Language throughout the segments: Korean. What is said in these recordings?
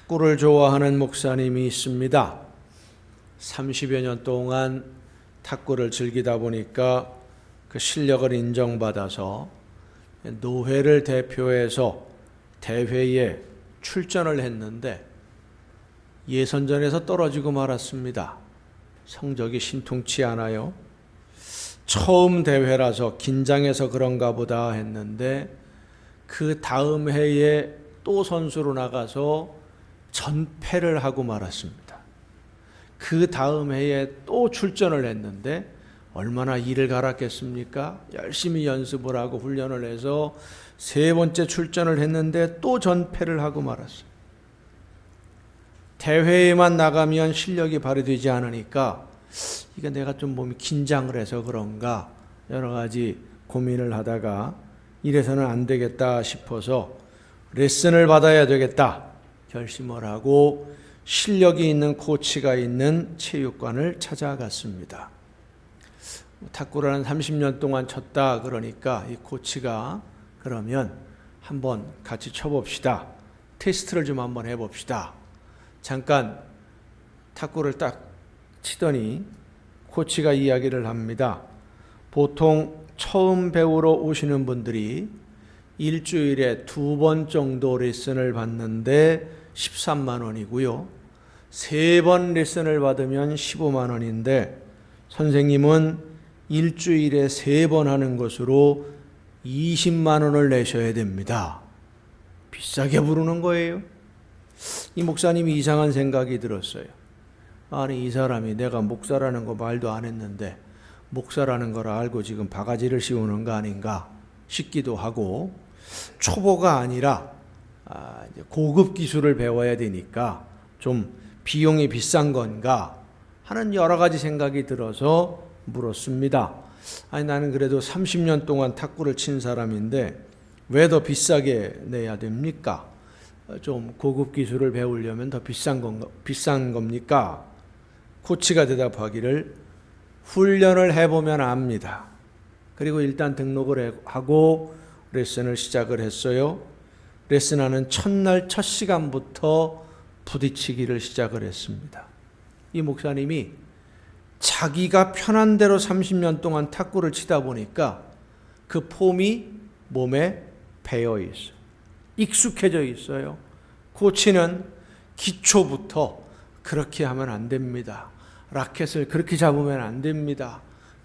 탁구를 좋아하는 목사님이 있습니다. 30여 년 동안 탁구를 즐기다 보니까 그 실력을 인정받아서 노회를 대표해서 대회에 출전을 했는데 예선전에서 떨어지고 말았습니다. 성적이 신통치 않아요. 처음 대회라서 긴장해서 그런가 보다 했는데 그 다음 해에 또 선수로 나가서 전패를 하고 말았습니다. 그 다음 해에 또 출전을 했는데 얼마나 이를 갈았겠습니까? 열심히 연습을 하고 훈련을 해서 세 번째 출전을 했는데 또 전패를 하고 말았어요. 대회에만 나가면 실력이 발휘되지 않으니까 이게 내가 좀 몸이 긴장을 해서 그런가 여러 가지 고민을 하다가 이래서는 안 되겠다 싶어서 레슨을 받아야 되겠다 결심을 하고 실력이 있는 코치가 있는 체육관을 찾아갔습니다. 탁구를 한 30년 동안 쳤다 그러니까 이 코치가 그러면 한번 같이 쳐봅시다. 테스트를 좀 한번 해봅시다. 잠깐 탁구를 딱 치더니 코치가 이야기를 합니다. 보통 처음 배우러 오시는 분들이 일주일에 2번 정도 레슨을 받는데 13만 원이고요. 3번 레슨을 받으면 15만 원인데 선생님은 일주일에 3번 하는 것으로 20만 원을 내셔야 됩니다. 비싸게 부르는 거예요. 이 목사님이 이상한 생각이 들었어요. 아니 이 사람이 내가 목사라는 거 말도 안 했는데 목사라는 걸 알고 지금 바가지를 씌우는 거 아닌가 싶기도 하고 초보가 아니라 고급 기술을 배워야 되니까 좀 비용이 비싼 건가 하는 여러 가지 생각이 들어서 물었습니다. 아니 나는 그래도 30년 동안 탁구를 친 사람인데 왜 더 비싸게 내야 됩니까? 좀 고급 기술을 배우려면 더 비싼 겁니까? 코치가 대답하기를 훈련을 해보면 압니다. 그리고 일단 등록을 하고 레슨을 시작을 했어요. 레슨하는 첫날 첫 시간부터 부딪히기를 시작을 했습니다. 이 목사님이 자기가 편한 대로 30년 동안 탁구를 치다 보니까 그 폼이 몸에 배어 있어요. 익숙해져 있어요. 코치는 기초부터 그렇게 하면 안 됩니다. 라켓을 그렇게 잡으면 안 됩니다.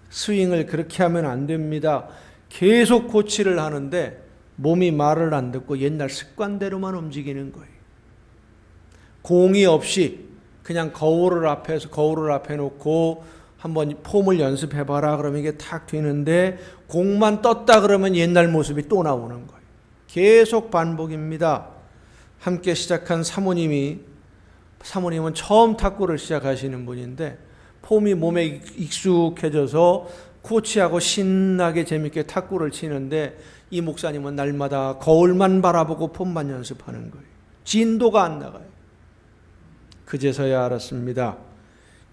스윙을 그렇게 하면 안 됩니다. 계속 코치를 하는데 몸이 말을 안 듣고 옛날 습관대로만 움직이는 거예요. 공이 없이 그냥 거울을 앞에 놓고 한번 폼을 연습해봐라 그러면 이게 탁 되는데 공만 떴다 그러면 옛날 모습이 또 나오는 거예요. 계속 반복입니다. 함께 시작한 사모님은 처음 탁구를 시작하시는 분인데 폼이 몸에 익숙해져서 코치하고 신나게 재밌게 탁구를 치는데 이 목사님은 날마다 거울만 바라보고 폼만 연습하는 거예요. 진도가 안 나가요. 그제서야 알았습니다.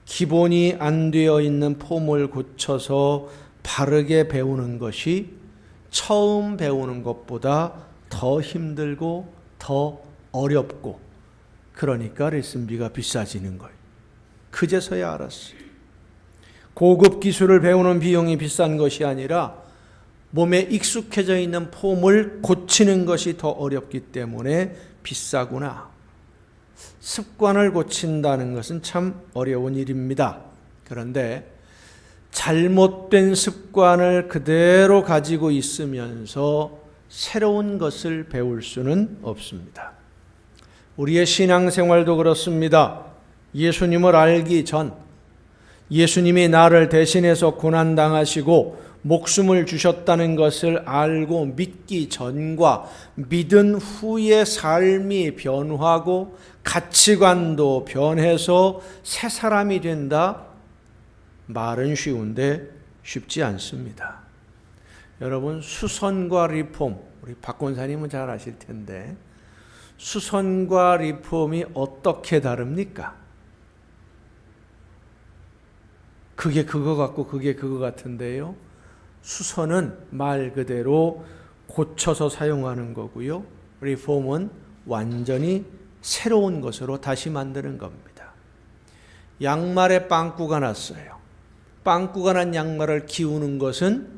기본이 안 되어 있는 폼을 고쳐서 바르게 배우는 것이 처음 배우는 것보다 더 힘들고 더 어렵고 그러니까 레슨비가 비싸지는 거예요. 그제서야 알았어요. 고급 기술을 배우는 비용이 비싼 것이 아니라 몸에 익숙해져 있는 폼을 고치는 것이 더 어렵기 때문에 비싸구나. 습관을 고친다는 것은 참 어려운 일입니다. 그런데 잘못된 습관을 그대로 가지고 있으면서 새로운 것을 배울 수는 없습니다. 우리의 신앙생활도 그렇습니다. 예수님을 알기 전, 예수님이 나를 대신해서 고난당하시고 목숨을 주셨다는 것을 알고 믿기 전과 믿은 후의 삶이 변화하고 가치관도 변해서 새 사람이 된다? 말은 쉬운데 쉽지 않습니다. 여러분 수선과 리폼, 우리 박 권사님은 잘 아실 텐데 수선과 리폼이 어떻게 다릅니까? 그게 그거 같고 그게 그거 같은데요. 수선은 말 그대로 고쳐서 사용하는 거고요. 리폼은 완전히 새로운 것으로 다시 만드는 겁니다. 양말에 빵꾸가 났어요. 빵꾸가 난 양말을 기우는 것은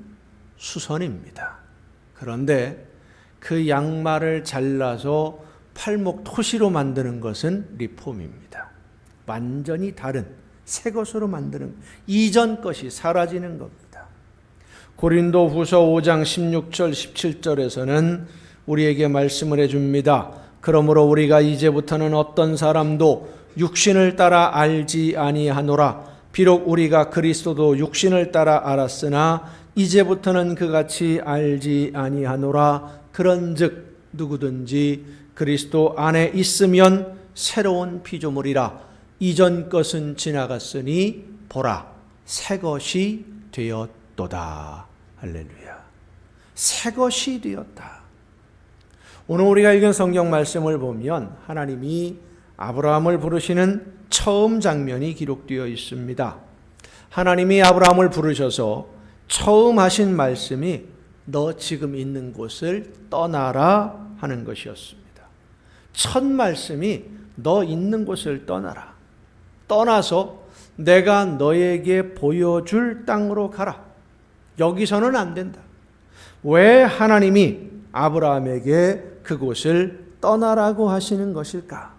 수선입니다. 그런데 그 양말을 잘라서 팔목 토시로 만드는 것은 리폼입니다. 완전히 다른 새 것으로 만드는, 이전 것이 사라지는 겁니다. 고린도후서 5장 16절 17절에서는 우리에게 말씀을 해줍니다. 그러므로 우리가 이제부터는 어떤 사람도 육신을 따라 알지 아니하노라. 비록 우리가 그리스도도 육신을 따라 알았으나 이제부터는 그같이 알지 아니하노라. 그런즉 누구든지 그리스도 안에 있으면 새로운 피조물이라. 이전 것은 지나갔으니 보라, 새 것이 되었도다. 할렐루야. 새 것이 되었다. 오늘 우리가 읽은 성경 말씀을 보면 하나님이 아브라함을 부르시는 처음 장면이 기록되어 있습니다. 하나님이 아브라함을 부르셔서 처음 하신 말씀이 너 지금 있는 곳을 떠나라 하는 것이었습니다. 첫 말씀이 너 있는 곳을 떠나라. 떠나서 내가 너에게 보여줄 땅으로 가라. 여기서는 안 된다. 왜 하나님이 아브라함에게 그곳을 떠나라고 하시는 것일까?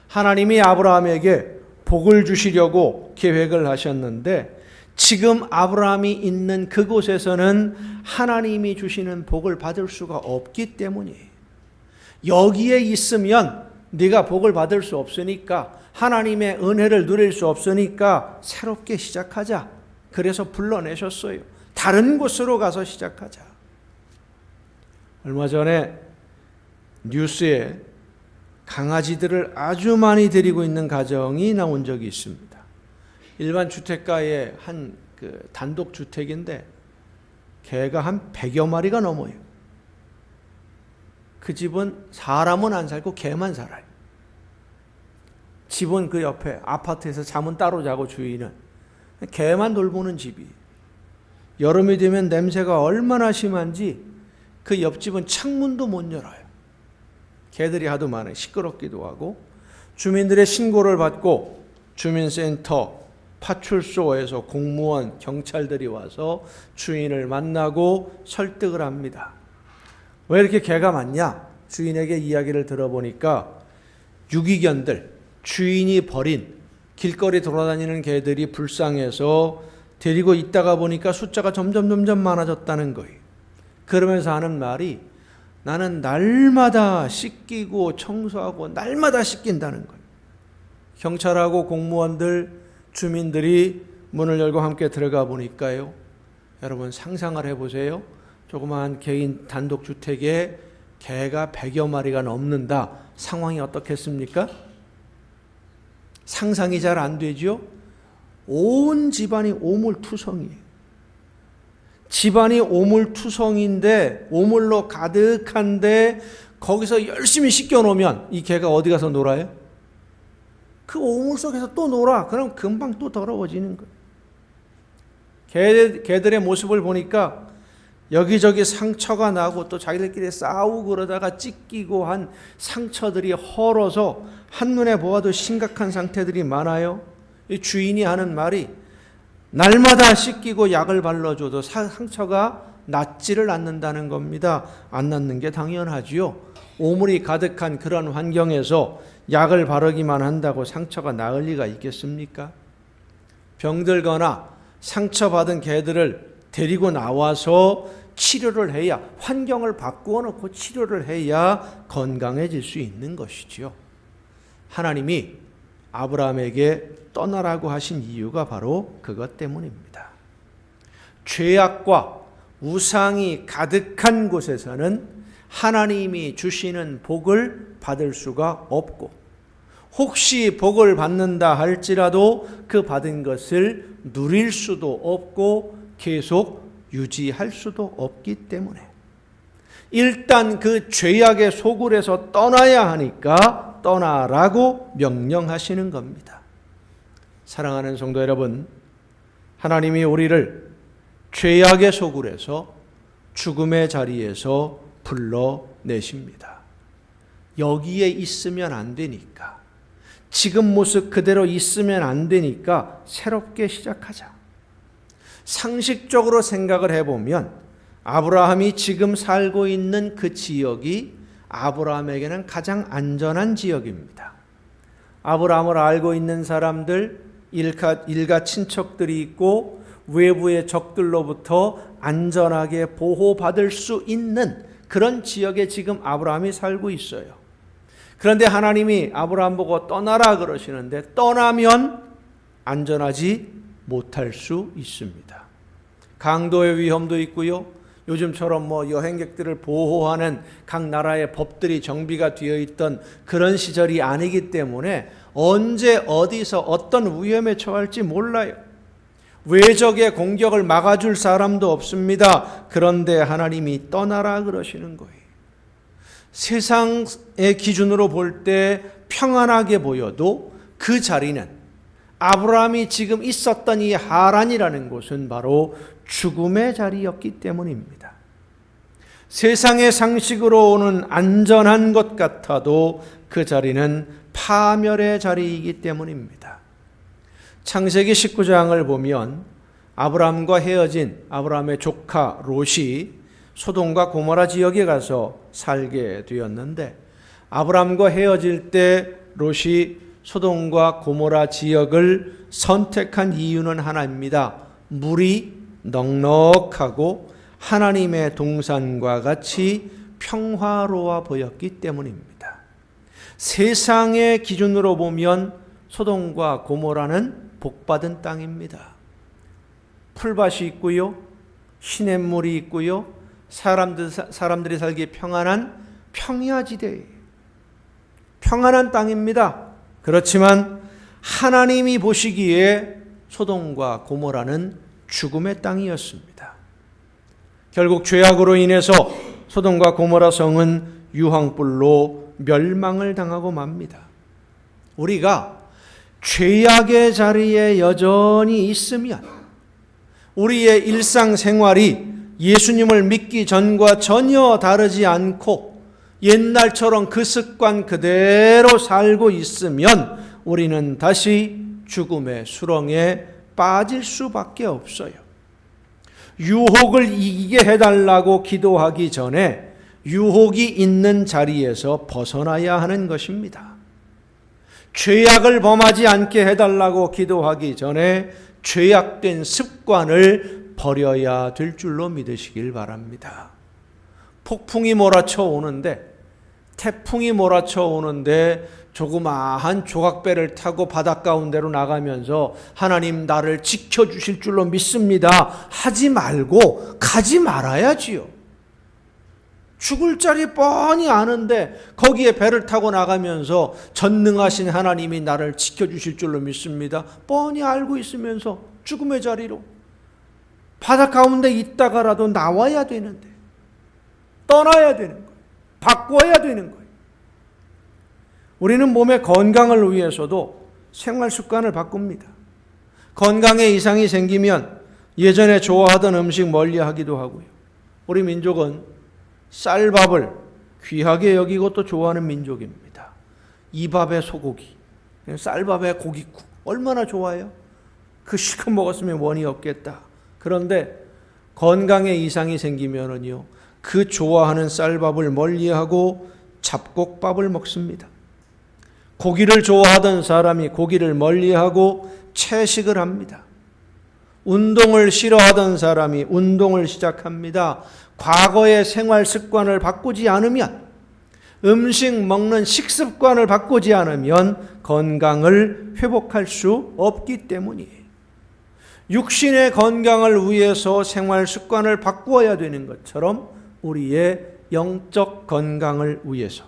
하나님이 아브라함에게 복을 주시려고 계획을 하셨는데 지금 아브라함이 있는 그곳에서는 하나님이 주시는 복을 받을 수가 없기 때문이에요. 여기에 있으면 네가 복을 받을 수 없으니까, 하나님의 은혜를 누릴 수 없으니까 새롭게 시작하자. 그래서 불러내셨어요. 다른 곳으로 가서 시작하자. 얼마 전에 뉴스에 강아지들을 아주 많이 데리고 있는 가정이 나온 적이 있습니다. 일반 주택가의 한 단독 주택인데 개가 한 100여 마리가 넘어요. 그 집은 사람은 안 살고 개만 살아요. 집은 그 옆에 아파트에서 잠은 따로 자고 주인은 개만 돌보는 집이에요. 여름이 되면 냄새가 얼마나 심한지 그 옆집은 창문도 못 열어요. 개들이 하도 많아요. 시끄럽기도 하고. 주민들의 신고를 받고 주민센터, 파출소에서 공무원, 경찰들이 와서 주인을 만나고 설득을 합니다. 왜 이렇게 개가 많냐? 주인에게 이야기를 들어보니까 유기견들, 주인이 버린 길거리 돌아다니는 개들이 불쌍해서 데리고 있다가 보니까 숫자가 점점 많아졌다는 거예요. 그러면서 하는 말이 나는 날마다 씻기고 청소하고 날마다 씻긴다는 거예요. 경찰하고 공무원들, 주민들이 문을 열고 함께 들어가 보니까요. 여러분 상상을 해보세요. 조그마한 개인 단독주택에 개가 100여 마리가 넘는다. 상황이 어떻겠습니까? 상상이 잘 안 되죠? 온 집안이 오물투성이에요. 집안이 오물투성인데, 오물로 가득한데 거기서 열심히 씻겨놓으면 이 개가 어디 가서 놀아요? 그 오물 속에서 또 놀아. 그럼 금방 또 더러워지는 거예요. 개들의 모습을 보니까 여기저기 상처가 나고 또 자기들끼리 싸우고 그러다가 찢기고 한 상처들이 헐어서 한눈에 보아도 심각한 상태들이 많아요. 이 주인이 하는 말이 날마다 씻기고 약을 발라줘도 상처가 낫지를 않는다는 겁니다. 안 낫는 게 당연하지요. 오물이 가득한 그런 환경에서 약을 바르기만 한다고 상처가 나을 리가 있겠습니까? 병들거나 상처받은 개들을 데리고 나와서 치료를 해야, 환경을 바꾸어 놓고 치료를 해야 건강해질 수 있는 것이지요. 하나님이 아브라함에게 떠나라고 하신 이유가 바로 그것 때문입니다. 죄악과 우상이 가득한 곳에서는 하나님이 주시는 복을 받을 수가 없고, 혹시 복을 받는다 할지라도 그 받은 것을 누릴 수도 없고 계속 유지할 수도 없기 때문에 일단 그 죄악의 소굴에서 떠나야 하니까 떠나라고 명령하시는 겁니다. 사랑하는 성도 여러분, 하나님이 우리를 죄악의 소굴에서, 죽음의 자리에서 불러내십니다. 여기에 있으면 안 되니까, 지금 모습 그대로 있으면 안 되니까 새롭게 시작하자. 상식적으로 생각을 해보면 아브라함이 지금 살고 있는 그 지역이 아브라함에게는 가장 안전한 지역입니다. 아브라함을 알고 있는 사람들, 일가 친척들이 있고 외부의 적들로부터 안전하게 보호받을 수 있는 그런 지역에 지금 아브라함이 살고 있어요. 그런데 하나님이 아브라함 보고 떠나라 그러시는데 떠나면 안전하지 못할 수 있습니다. 강도의 위험도 있고요. 요즘처럼 여행객들을 보호하는 각 나라의 법들이 정비가 되어 있던 그런 시절이 아니기 때문에 언제 어디서 어떤 위험에 처할지 몰라요. 외적의 공격을 막아줄 사람도 없습니다. 그런데 하나님이 떠나라 그러시는 거예요. 세상의 기준으로 볼 때 평안하게 보여도 그 자리는 아브라함이 지금 있었던 이 하란이라는 곳은 바로 죽음의 자리였기 때문입니다. 세상의 상식으로 오는 안전한 것 같아도 그 자리는 파멸의 자리이기 때문입니다. 창세기 19장을 보면 아브라함과 헤어진 아브라함의 조카 롯이 소돔과 고모라 지역에 가서 살게 되었는데, 아브라함과 헤어질 때 롯이 소돔과 고모라 지역을 선택한 이유는 하나입니다. 물이 넉넉하고 하나님의 동산과 같이 평화로워 보였기 때문입니다. 세상의 기준으로 보면 소돔과 고모라는 복받은 땅입니다. 풀밭이 있고요, 시냇물이 있고요, 사람들이 살기 평안한 평야지대예요. 평안한 땅입니다. 그렇지만 하나님이 보시기에 소돔과 고모라는 죽음의 땅이었습니다. 결국 죄악으로 인해서 소돔과 고모라 성은 유황불로 멸망을 당하고 맙니다. 우리가 죄악의 자리에 여전히 있으면 우리의 일상생활이 예수님을 믿기 전과 전혀 다르지 않고 옛날처럼 그 습관 그대로 살고 있으면 우리는 다시 죽음의 수렁에 빠질 수밖에 없어요. 유혹을 이기게 해달라고 기도하기 전에 유혹이 있는 자리에서 벗어나야 하는 것입니다. 죄악을 범하지 않게 해달라고 기도하기 전에 죄악된 습관을 버려야 될 줄로 믿으시길 바랍니다. 폭풍이 몰아쳐 오는데, 태풍이 몰아쳐 오는데 조그마한 조각배를 타고 바닷 가운데로 나가면서 하나님 나를 지켜주실 줄로 믿습니다 하지 말고 가지 말아야지요. 죽을 자리 뻔히 아는데 거기에 배를 타고 나가면서 전능하신 하나님이 나를 지켜주실 줄로 믿습니다 뻔히 알고 있으면서 죽음의 자리로 바닷 가운데 있다가라도 나와야 되는데, 떠나야 되는 거예요. 바꿔야 되는 거예요. 우리는 몸의 건강을 위해서도 생활 습관을 바꿉니다. 건강에 이상이 생기면 예전에 좋아하던 음식 멀리하기도 하고요. 우리 민족은 쌀밥을 귀하게 여기고 또 좋아하는 민족입니다. 이 밥에 소고기, 쌀밥에 고깃국 얼마나 좋아요? 그 실컷 먹었으면 원이 없겠다. 그런데 건강에 이상이 생기면은요, 그 좋아하는 쌀밥을 멀리하고 잡곡밥을 먹습니다. 고기를 좋아하던 사람이 고기를 멀리하고 채식을 합니다. 운동을 싫어하던 사람이 운동을 시작합니다. 과거의 생활 습관을 바꾸지 않으면, 음식 먹는 식습관을 바꾸지 않으면 건강을 회복할 수 없기 때문이에요. 육신의 건강을 위해서 생활 습관을 바꾸어야 되는 것처럼 우리의 영적 건강을 위해서,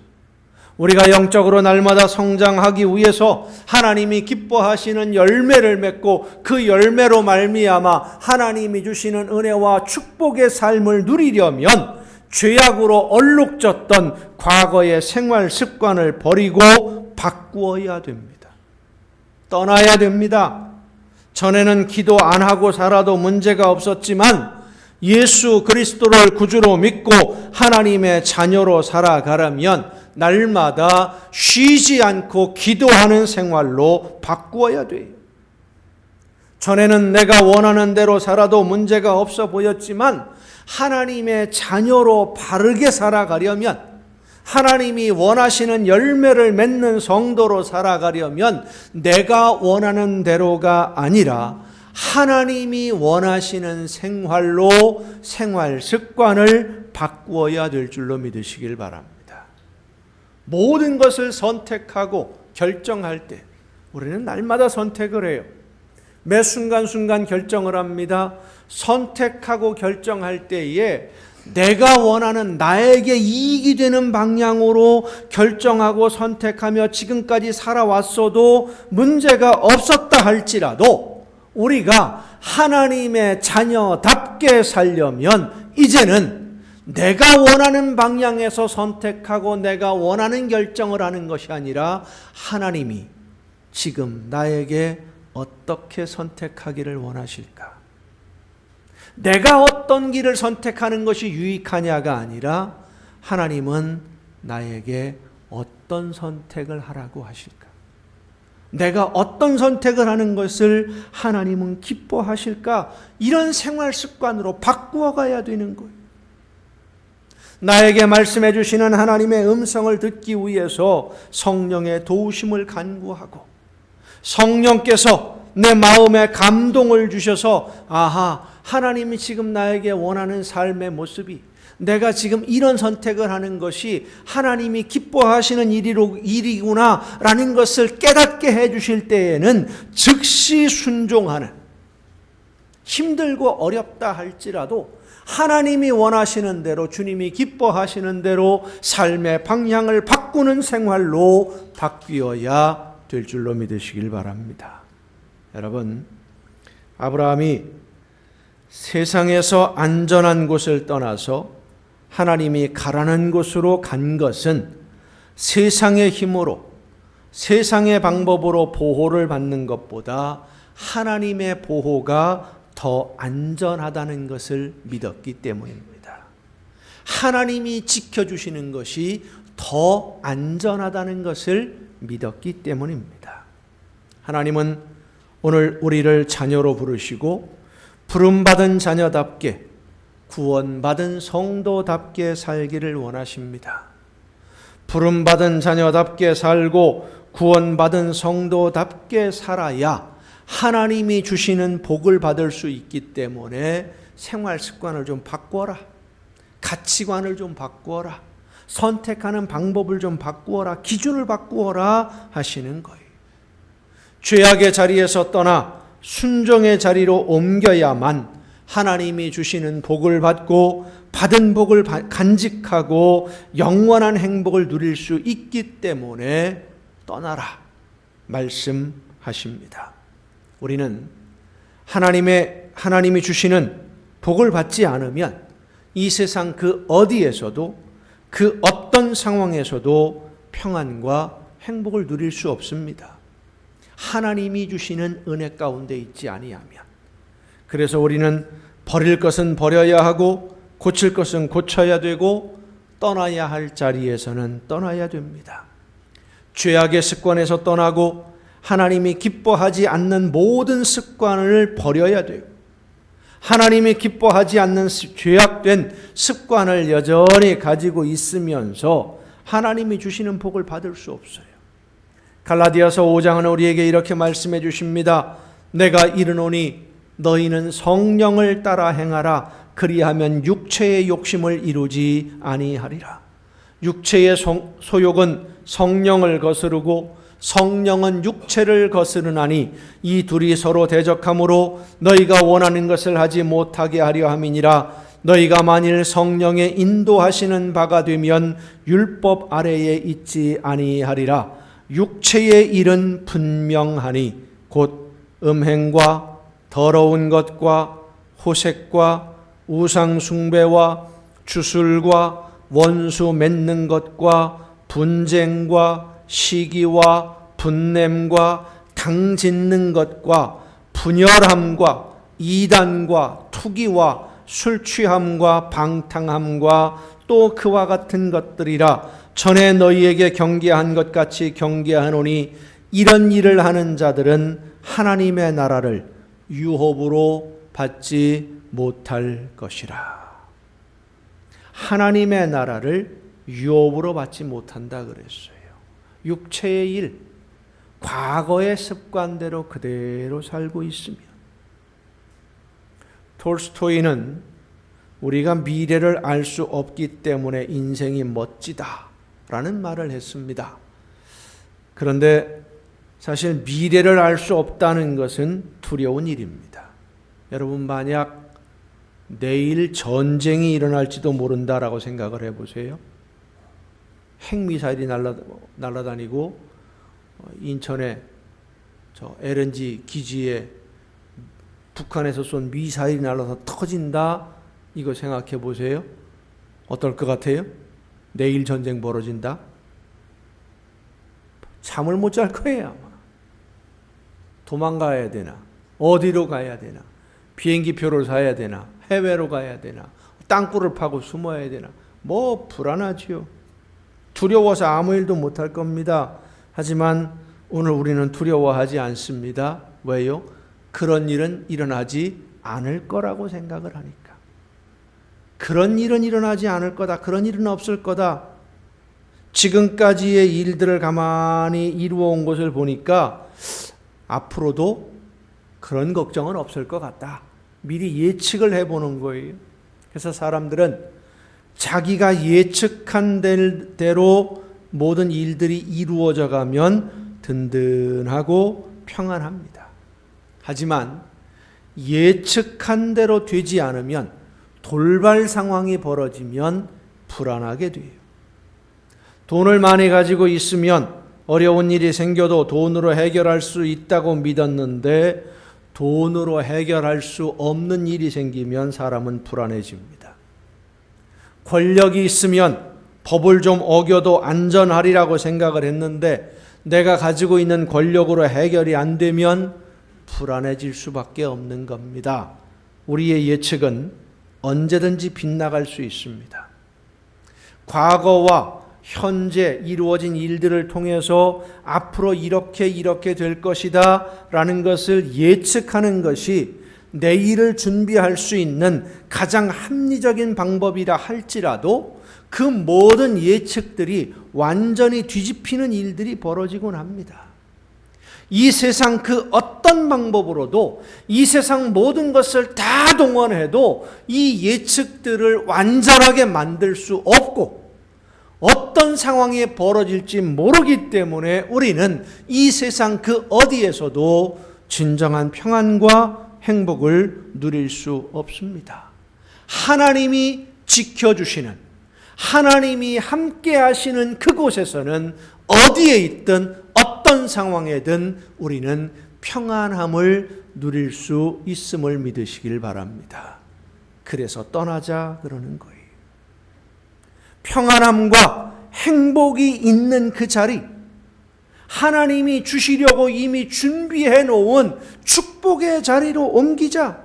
우리가 영적으로 날마다 성장하기 위해서 하나님이 기뻐하시는 열매를 맺고 그 열매로 말미암아 하나님이 주시는 은혜와 축복의 삶을 누리려면 죄악으로 얼룩졌던 과거의 생활 습관을 버리고 바꾸어야 됩니다. 떠나야 됩니다. 전에는 기도 안 하고 살아도 문제가 없었지만 예수 그리스도를 구주로 믿고 하나님의 자녀로 살아가려면 날마다 쉬지 않고 기도하는 생활로 바꾸어야 돼요. 전에는 내가 원하는 대로 살아도 문제가 없어 보였지만 하나님의 자녀로 바르게 살아가려면, 하나님이 원하시는 열매를 맺는 성도로 살아가려면 내가 원하는 대로가 아니라 하나님이 원하시는 생활로 생활 습관을 바꾸어야 될 줄로 믿으시길 바랍니다. 모든 것을 선택하고 결정할 때 우리는 날마다 선택을 해요. 매 순간순간 결정을 합니다. 선택하고 결정할 때에 내가 원하는 나에게 이익이 되는 방향으로 결정하고 선택하며 지금까지 살아왔어도 문제가 없었다 할지라도 우리가 하나님의 자녀답게 살려면 이제는 내가 원하는 방향에서 선택하고 내가 원하는 결정을 하는 것이 아니라 하나님이 지금 나에게 어떻게 선택하기를 원하실까? 내가 어떤 길을 선택하는 것이 유익하냐가 아니라 하나님은 나에게 어떤 선택을 하라고 하실까? 내가 어떤 선택을 하는 것을 하나님은 기뻐하실까? 이런 생활 습관으로 바꾸어 가야 되는 거예요. 나에게 말씀해 주시는 하나님의 음성을 듣기 위해서 성령의 도우심을 간구하고 성령께서 내 마음에 감동을 주셔서 아하, 하나님이 지금 나에게 원하는 삶의 모습이 내가 지금 이런 선택을 하는 것이 하나님이 기뻐하시는 일이구나 라는 것을 깨닫게 해 주실 때에는 즉시 순종하는, 힘들고 어렵다 할지라도 하나님이 원하시는 대로, 주님이 기뻐하시는 대로 삶의 방향을 바꾸는 생활로 바뀌어야 될 줄로 믿으시길 바랍니다. 여러분, 아브라함이 세상에서 안전한 곳을 떠나서 하나님이 가라는 곳으로 간 것은 세상의 힘으로, 세상의 방법으로 보호를 받는 것보다 하나님의 보호가 더 안전하다는 것을 믿었기 때문입니다. 하나님이 지켜주시는 것이 더 안전하다는 것을 믿었기 때문입니다. 하나님은 오늘 우리를 자녀로 부르시고 부름받은 자녀답게, 구원받은 성도답게 살기를 원하십니다. 부름받은 자녀답게 살고 구원받은 성도답게 살아야 하나님이 주시는 복을 받을 수 있기 때문에 생활 습관을 좀 바꾸어라. 가치관을 좀 바꾸어라. 선택하는 방법을 좀 바꾸어라. 기준을 바꾸어라 하시는 거예요. 죄악의 자리에서 떠나 순종의 자리로 옮겨야만 하나님이 주시는 복을 받고 받은 복을 간직하고 영원한 행복을 누릴 수 있기 때문에 떠나라 말씀하십니다. 우리는 하나님이 주시는 복을 받지 않으면 이 세상 그 어디에서도 그 어떤 상황에서도 평안과 행복을 누릴 수 없습니다. 하나님이 주시는 은혜 가운데 있지 아니하면. 그래서 우리는 버릴 것은 버려야 하고 고칠 것은 고쳐야 되고 떠나야 할 자리에서는 떠나야 됩니다. 죄악의 습관에서 떠나고 하나님이 기뻐하지 않는 모든 습관을 버려야 돼요. 하나님이 기뻐하지 않는 죄악된 습관을 여전히 가지고 있으면서 하나님이 주시는 복을 받을 수 없어요. 갈라디아서 5장은 우리에게 이렇게 말씀해 주십니다. 내가 이르노니 너희는 성령을 따라 행하라. 그리하면 육체의 욕심을 이루지 아니하리라. 육체의 소욕은 성령을 거스르고 성령은 육체를 거스르나니 이 둘이 서로 대적하므로 너희가 원하는 것을 하지 못하게 하려 함이니라. 너희가 만일 성령의 인도하시는 바가 되면 율법 아래에 있지 아니하리라. 육체의 일은 분명하니 곧 음행과 더러운 것과 호색과 우상 숭배와 주술과 원수 맺는 것과 분쟁과 시기와 분냄과 당 짓는 것과 분열함과 이단과 투기와 술 취함과 방탕함과 또 그와 같은 것들이라. 전에 너희에게 경계한 것 같이 경계하노니 이런 일을 하는 자들은 하나님의 나라를 유업으로 받지 못할 것이라. 하나님의 나라를 유업으로 받지 못한다 그랬어요. 육체의 일, 과거의 습관대로 그대로 살고 있으면. 톨스토이는 우리가 미래를 알 수 없기 때문에 인생이 멋지다라는 말을 했습니다. 그런데 사실 미래를 알 수 없다는 것은 두려운 일입니다. 여러분, 만약 내일 전쟁이 일어날지도 모른다라고 생각을 해보세요. 핵미사일이 날아다니고 인천의 저 LNG 기지에 북한에서 쏜 미사일이 날아서 터진다. 이거 생각해 보세요. 어떨 것 같아요? 내일 전쟁 벌어진다? 잠을 못 잘 거예요, 아마. 도망가야 되나? 어디로 가야 되나? 비행기 표를 사야 되나? 해외로 가야 되나? 땅굴을 파고 숨어야 되나? 뭐 불안하지요. 두려워서 아무 일도 못할 겁니다. 하지만 오늘 우리는 두려워하지 않습니다. 왜요? 그런 일은 일어나지 않을 거라고 생각을 하니까. 그런 일은 일어나지 않을 거다. 그런 일은 없을 거다. 지금까지의 일들을 가만히 이루어온 것을 보니까 앞으로도 그런 걱정은 없을 것 같다. 미리 예측을 해보는 거예요. 그래서 사람들은 자기가 예측한 대로 모든 일들이 이루어져 가면 든든하고 평안합니다. 하지만 예측한 대로 되지 않으면, 돌발 상황이 벌어지면 불안하게 돼요. 돈을 많이 가지고 있으면 어려운 일이 생겨도 돈으로 해결할 수 있다고 믿었는데 돈으로 해결할 수 없는 일이 생기면 사람은 불안해집니다. 권력이 있으면 법을 좀 어겨도 안전하리라고 생각을 했는데 내가 가지고 있는 권력으로 해결이 안 되면 불안해질 수밖에 없는 겁니다. 우리의 예측은 언제든지 빗나갈 수 있습니다. 과거와 현재 이루어진 일들을 통해서 앞으로 이렇게 될 것이다 라는 것을 예측하는 것이 내일을 준비할 수 있는 가장 합리적인 방법이라 할지라도 그 모든 예측들이 완전히 뒤집히는 일들이 벌어지곤 합니다. 이 세상 그 어떤 방법으로도, 이 세상 모든 것을 다 동원해도 이 예측들을 완전하게 만들 수 없고 어떤 상황이 벌어질지 모르기 때문에 우리는 이 세상 그 어디에서도 진정한 평안과 행복을 누릴 수 없습니다. 하나님이 지켜주시는, 하나님이 함께 하시는 그곳에서는 어디에 있든 어떤 상황에든 우리는 평안함을 누릴 수 있음을 믿으시길 바랍니다. 그래서 떠나자 그러는 거예요. 평안함과 행복이 있는 그 자리, 하나님이 주시려고 이미 준비해 놓은 축복의 자리로 옮기자.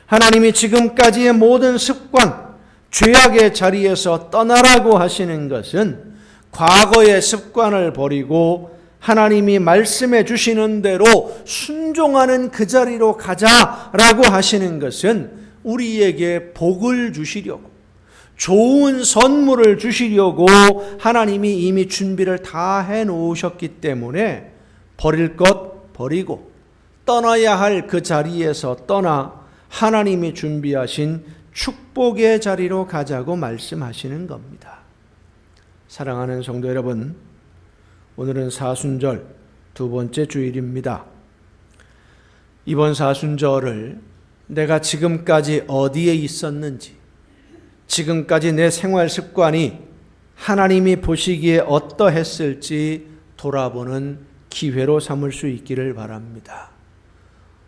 하나님이 지금까지의 모든 습관, 죄악의 자리에서 떠나라고 하시는 것은 과거의 습관을 버리고 하나님이 말씀해 주시는 대로 순종하는 그 자리로 가자라고 하시는 것은 우리에게 복을 주시려고, 좋은 선물을 주시려고 하나님이 이미 준비를 다 해놓으셨기 때문에 버릴 것 버리고 떠나야 할 그 자리에서 떠나 하나님이 준비하신 축복의 자리로 가자고 말씀하시는 겁니다. 사랑하는 성도 여러분, 오늘은 사순절 두 번째 주일입니다. 이번 사순절을 내가 지금까지 어디에 있었는지, 지금까지 내 생활 습관이 하나님이 보시기에 어떠했을지 돌아보는 기회로 삼을 수 있기를 바랍니다.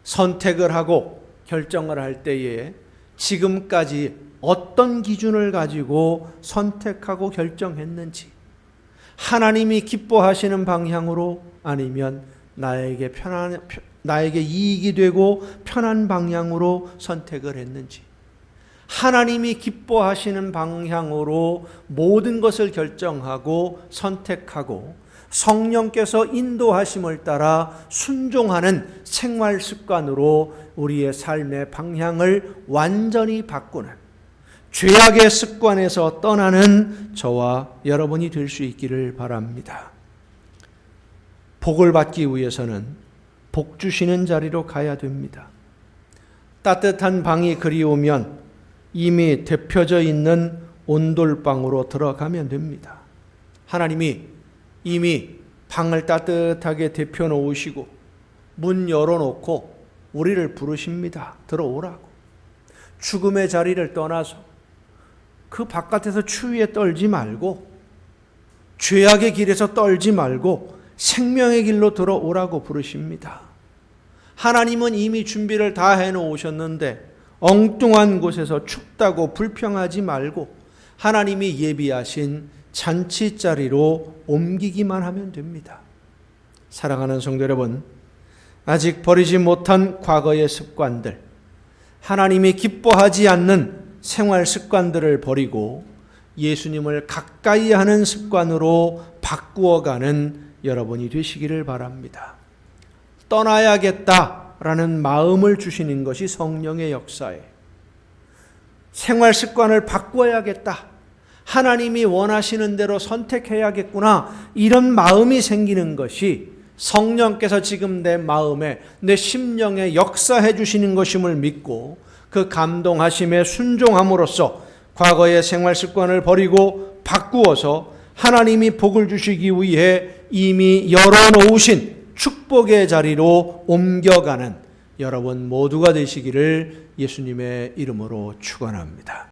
선택을 하고 결정을 할 때에 지금까지 어떤 기준을 가지고 선택하고 결정했는지, 하나님이 기뻐하시는 방향으로 아니면 나에게 이익이 되고 편한 방향으로 선택을 했는지, 하나님이 기뻐하시는 방향으로 모든 것을 결정하고 선택하고 성령께서 인도하심을 따라 순종하는 생활 습관으로 우리의 삶의 방향을 완전히 바꾸는 죄악의 습관에서 떠나는 저와 여러분이 될 수 있기를 바랍니다. 복을 받기 위해서는 복 주시는 자리로 가야 됩니다. 따뜻한 방이 그리우면 이미 데펴져 있는 온돌방으로 들어가면 됩니다. 하나님이 이미 방을 따뜻하게 데펴 놓으시고 문 열어놓고 우리를 부르십니다. 들어오라고. 죽음의 자리를 떠나서 그 바깥에서 추위에 떨지 말고 죄악의 길에서 떨지 말고 생명의 길로 들어오라고 부르십니다. 하나님은 이미 준비를 다 해놓으셨는데 엉뚱한 곳에서 춥다고 불평하지 말고 하나님이 예비하신 잔치자리로 옮기기만 하면 됩니다. 사랑하는 성도 여러분, 아직 버리지 못한 과거의 습관들, 하나님이 기뻐하지 않는 생활 습관들을 버리고 예수님을 가까이 하는 습관으로 바꾸어가는 여러분이 되시기를 바랍니다. 떠나야겠다라는 마음을 주시는 것이 성령의 역사예요. 생활 습관을 바꿔야겠다. 하나님이 원하시는 대로 선택해야겠구나. 이런 마음이 생기는 것이 성령께서 지금 내 마음에, 내 심령에 역사해 주시는 것임을 믿고 그 감동하심에 순종함으로써 과거의 생활 습관을 버리고 바꾸어서 하나님이 복을 주시기 위해 이미 열어놓으신 축복의 자리로 옮겨가는 여러분 모두가 되시기를 예수님의 이름으로 축원합니다.